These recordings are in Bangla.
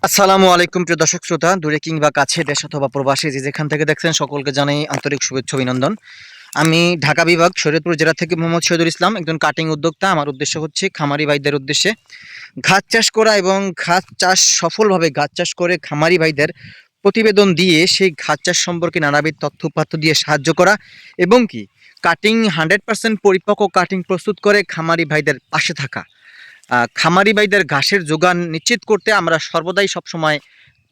আসসালামু আলাইকুম প্রিয় দর্শক শ্রোতা, দূরে কিংবা কাছে, দেশ অথবা প্রবাসী যে যেখান থেকে দেখছেন সকলকে জানাই আন্তরিক শুভেচ্ছা অভিনন্দন। আমি ঢাকা বিভাগ শরীয়তপুর জেলা থেকে মোহাম্মদ শহীদুল ইসলাম, একজন কাটিং উদ্যোক্তা। আমার উদ্দেশ্য হচ্ছে খামারি ভাইদের উদ্দেশ্যে ঘাস চাষ করা এবং ঘাস চাষ সফলভাবে ঘাস চাষ করে খামারি ভাইদের প্রতিবেদন দিয়ে সেই ঘাস চাষ সম্পর্কে নানাবিধ তথ্য উপাত্ত দিয়ে সাহায্য করা এবং কি কাটিং 100% পরিপক্ক কাটিং প্রস্তুত করে খামারি ভাইদের পাশে থাকা। খামারি ভাইদের ঘাসের যোগান নিশ্চিত করতে আমরা সর্বদাই সবসময়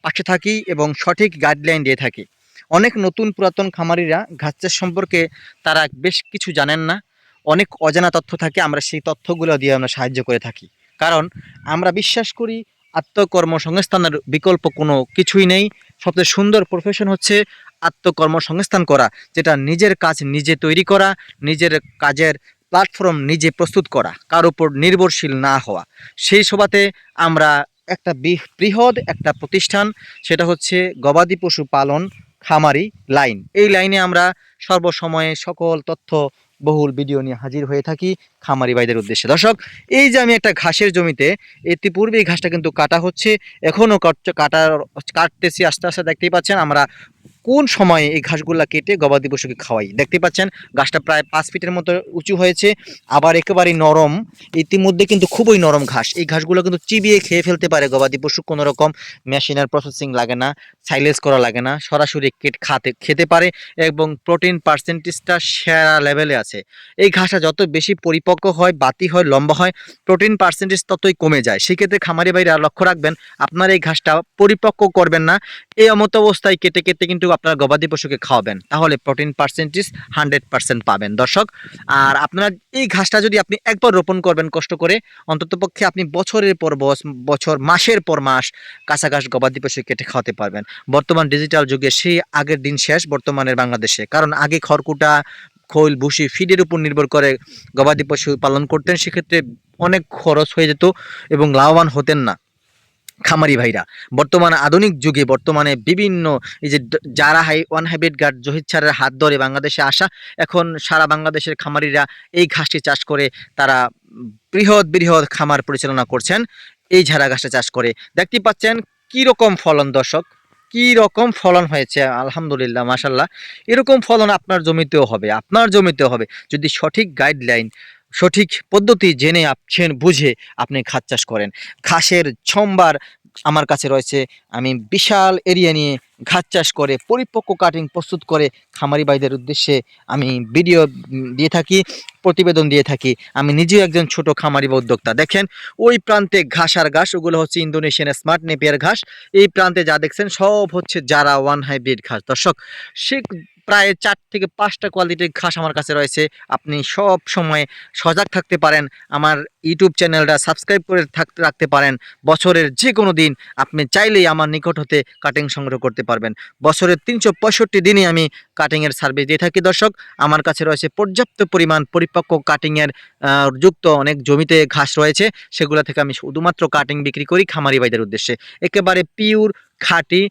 পাশে থাকি এবং সঠিক গাইডলাইন দিয়ে থাকি। অনেক নতুন পুরাতন খামারিরা ঘাস চাষ সম্পর্কে তারা বেশ কিছু জানেন না, অনেক অজানা তথ্য থাকে, আমরা সেই তথ্যগুলো দিয়ে আমরা সাহায্য করে থাকি। কারণ আমরা বিশ্বাস করি আত্মকর্মসংস্থানের বিকল্প কোনো কিছুই নেই। সবচেয়ে সুন্দর প্রফেশন হচ্ছে আত্মকর্মসংস্থান করা, যেটা নিজের কাজ নিজে তৈরি করা, নিজের কাজের প্ল্যাটফর্ম নিজে প্রস্তুত করা, কার উপর নির্ভরশীল না হওয়া। সেই সভাতে আমরা একটা বৃহৎ একটা প্রতিষ্ঠান, সেটা হচ্ছে গবাদি পশু পালন খামারি লাইন। এই লাইনে আমরা সর্বসময়ে সকল তথ্য বহুল ভিডিও নিয়ে হাজির হয়ে থাকি খামারি ভাইদের উদ্দেশ্যে। দর্শক, এই যে আমি একটা ঘাসের জমিতে ইতিপূর্বে এই ঘাসটা কিন্তু কাটা হচ্ছে, এখনও কাটতেছি আস্তে আস্তে। দেখতেই পাচ্ছেন আমরা কোন সময়ে এই ঘাসগুলা কেটে গবাদি পশুকে খাওয়াই। দেখতে পাচ্ছেন ঘাসটা প্রায় 5 ফিটের মতো উঁচু হয়েছে, আবার একেবারেই নরম। ইতিমধ্যে কিন্তু খুবই নরম ঘাস। এই ঘাসগুলো কিন্তু চিবিয়ে খেয়ে ফেলতে পারে গবাদি পশু, কোনো রকম মেশিনের প্রসেসিং লাগে না, সাইলেজ করা লাগে না, সরাসরি খেতে পারে এবং প্রোটিন পার্সেন্টেজটা সেরা লেভেলে আছে। এই ঘাসটা যত বেশি পরিপক্ক হয়, বাতি হয়, লম্বা হয়, প্রোটিন পার্সেন্টেজ ততই কমে যায়। সেক্ষেত্রে খামারি ভাইরা লক্ষ্য রাখবেন, আপনার এই ঘাসটা পরিপক্ক করবেন না, এই মতো অবস্থায় কেটে কেটে কিন্তু আপনার গবাদি পশুকে খাওয়াবেন, তাহলে প্রোটিন পার্সেন্টেজ 100% পাবেন দর্শক। আর আপনার এই ঘাসটা যদি আপনি একবার রোপণ করবেন কষ্ট করে, অন্ততপক্ষে আপনি বছরের পর বছর, মাসের পর মাস কাঁচা ঘাস গবাদি পশু কেটে খাওয়াতে পারবেন। বর্তমান ডিজিটাল যুগে সেই আগের দিন শেষ বর্তমানের বাংলাদেশে। কারণ আগে খড়কুটা, খৈল, ভুসি, ফিডের উপর নির্ভর করে গবাদি পশু পালন করতেন, সেক্ষেত্রে অনেক খরচ হয়ে যেত এবং লাভবান হতেন না খামারি ভাইরা। বর্তমানে আধুনিক যুগে বর্তমানে বিভিন্ন এই যে যারা ওয়ান হাইব্রিড গার্ড জহির স্যারের হাত ধরে বাংলাদেশে আসা, এখন সারা বাংলাদেশের খামারিরা এই ঘাসটি চাষ করে তারা বৃহৎ বৃহৎ খামার পরিচালনা করছেন এই ঝাড়া ঘাসটা চাষ করে। দেখতে পাচ্ছেন কি রকম ফলন দর্শক, কি রকম ফলন হয়েছে, আলহামদুলিল্লাহ, মাশাল্লাহ। এরকম ফলন আপনার জমিতেও হবে, আপনার জমিতেও হবে, যদি সঠিক গাইডলাইন, সঠিক পদ্ধতি জেনে বুঝে আপনি ঘাস চাষ করেন। ঘাসের সম্ভার আমার কাছে রয়েছে। আমি বিশাল এরিয়া নিয়ে ঘাস চাষ করে পরিপক্ক কাটিং প্রস্তুত করে খামারি ভাইদের উদ্দেশ্যে আমি ভিডিও দিয়ে থাকি, প্রতিবেদন দিয়ে থাকি। আমি নিজেও একজন ছোট খামারি বা উদ্যোক্তা। দেখেন ওই প্রান্তে ঘাস আর ঘাস, ওগুলো হচ্ছে ইন্দোনেশিয়ান স্মার্ট নেপিয়ার ঘাস। এই প্রান্তে যা দেখছেন সব হচ্ছে যারা ওয়ান হাইব্রিড ঘাস। দর্শক, সে প্রায় 4 থেকে 5টা কোয়ালিটির ঘাস আমার কাছে রয়েছে। আপনি সব সময় সজাগ থাকতে পারেন, আমার ইউটিউব চ্যানেলটা সাবস্ক্রাইব করে রাখতে পারেন। বছরের যে কোনো দিন আপনি চাইলেই আমার নিকট হতে কাটিং সংগ্রহ করতে পারবেন। বছরের 365 দিনই আমি কাটিংয়ের সার্ভিস দিয়ে থাকি দর্শক। আমার কাছে রয়েছে পর্যাপ্ত পরিমাণ পরিপক্ক কাটিংয়ের যুক্ত অনেক জমিতে ঘাস রয়েছে, সেগুলো থেকে আমি শুধুমাত্র কাটিং বিক্রি করি খামারি ভাইদের উদ্দেশ্যে। একেবারে পিওর, খাঁটি,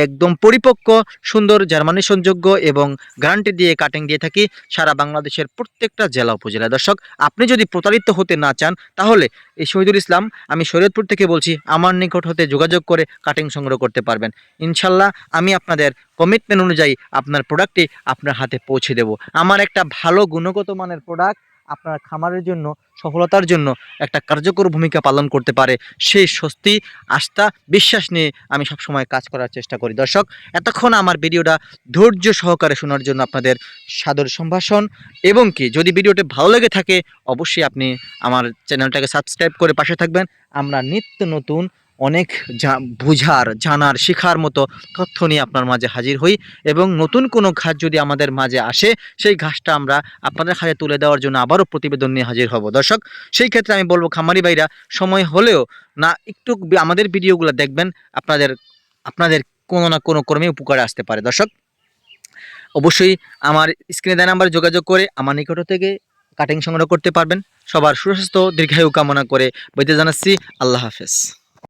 একদম পরিপক্ক, সুন্দর, জার্মানেশনযোগ্য এবং গ্যারান্টি দিয়ে কাটিং দিয়ে থাকি সারা বাংলাদেশের প্রত্যেকটা জেলা উপজেলা। দর্শক, আপনি যদি প্রতারিত হতে না চান, তাহলে এই শহীদুল ইসলাম, আমি শরীয়তপুর থেকে বলছি, আমার নিকট হতে যোগাযোগ করে কাটিং সংগ্রহ করতে পারবেন। ইনশাল্লাহ আমি আপনাদের কমিটমেন্ট অনুযায়ী আপনার প্রোডাক্টটি আপনার হাতে পৌঁছে দেব। আমার একটা ভালো গুণগত মানের প্রোডাক্ট আপনার খামারের জন্য, সফলতার জন্য একটা কার্যকর ভূমিকা পালন করতে পারে, সেই স্বস্তি, আস্থা, বিশ্বাস নিয়ে আমি সবসময় কাজ করার চেষ্টা করি। দর্শক, এতক্ষণ আমার ভিডিওটা ধৈর্য সহকারে শোনার জন্য আপনাদের সাদর সম্ভাষণ। এবং কি, যদি ভিডিওটি ভালো লেগে থাকে অবশ্যই আপনি আমার চ্যানেলটাকে সাবস্ক্রাইব করে পাশে থাকবেন। আমরা নিত্য নতুন অনেক জানার, শেখার মতো তথ্য নিয়ে আপনার মাঝে হাজির হই এবং নতুন কোনো ঘাস যদি আমাদের মাঝে আসে, সেই ঘাসটা আমরা আপনাদের হাতে তুলে দেওয়ার জন্য আবারও প্রতিবেদন নিয়ে হাজির হব। দর্শক, সেই ক্ষেত্রে আমি বলবো খামারি ভাইরা সময় হলেও না একটু আমাদের ভিডিওগুলো দেখবেন, আপনাদের আপনাদের কোনো না কোনো ক্রমে উপকারে আসতে পারে। দর্শক, অবশ্যই আমার স্ক্রিনে দেওয়া নাম্বারে যোগাযোগ করে আমার নিকট থেকে কাটিং সংগ্রহ করতে পারবেন। সবার সুস্বাস্থ্য, দীর্ঘায়ু কামনা করে বিদায় জানাচ্ছি। আল্লাহ হাফেজ।